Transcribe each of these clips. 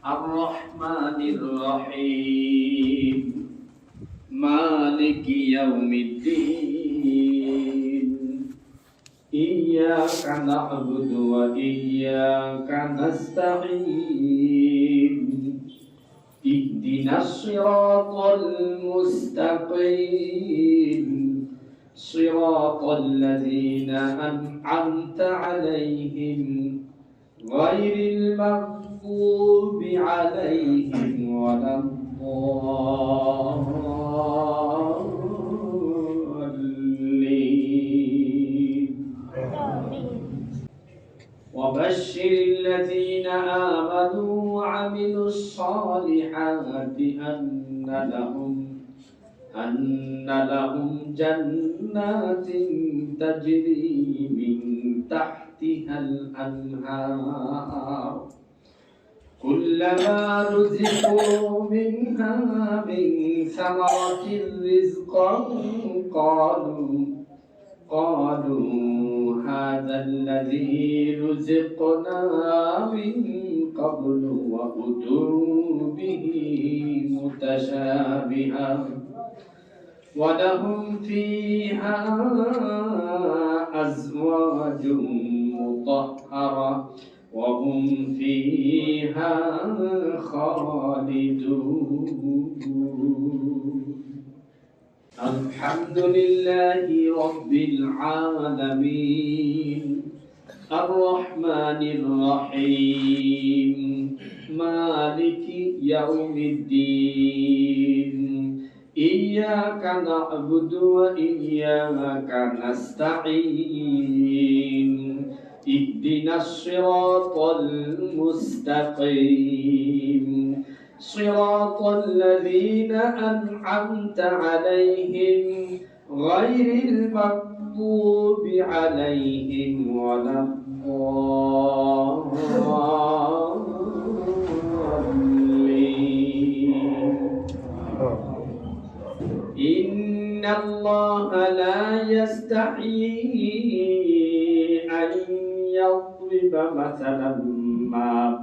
الرحمن الرحيم مالك يوم الدين إياك نعبد وإياك نستعين اهدنا الصراط المستقيم صراط الذين أنعمت عليهم غير المغضوب عليهم ولا الضالين وبشر الذين آمنوا وعملوا الصالحات أن لهم جنات تجري من تحتها الأنهار كلما رزقوا منها من ثمرة رزقا قالوا هذا الذي رزقنا من قبل وأتوا به متشابها ولهم فيها أزواج مطهرة وهم فيها خالدون الحمد لله رب العالمين الرحمن الرحيم مالك يوم الدين إياك نعبد وإياك نستعين اهدنا الصراط المستقيم صراط الذين أنعمت عليهم غير المغضوب عليهم ولا الضالين إن الله لا يستحيي أن يضرب مثلا ما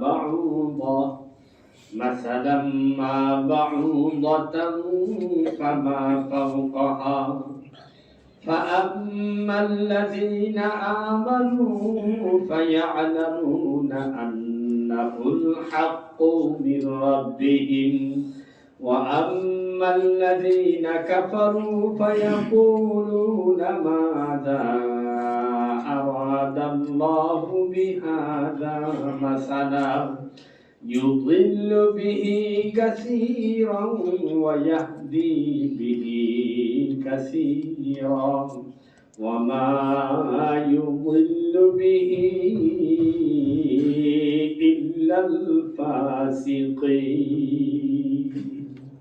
بعوضة فما فوقها فأما الذين آمنوا فيعلمون أنه الحق من ربهم وأما الذين كفروا فيقولون ماذا أراد الله بهذا مثلا يضل به كثيرا ويهدي به كثيرا وما يضل به إلا الفاسقين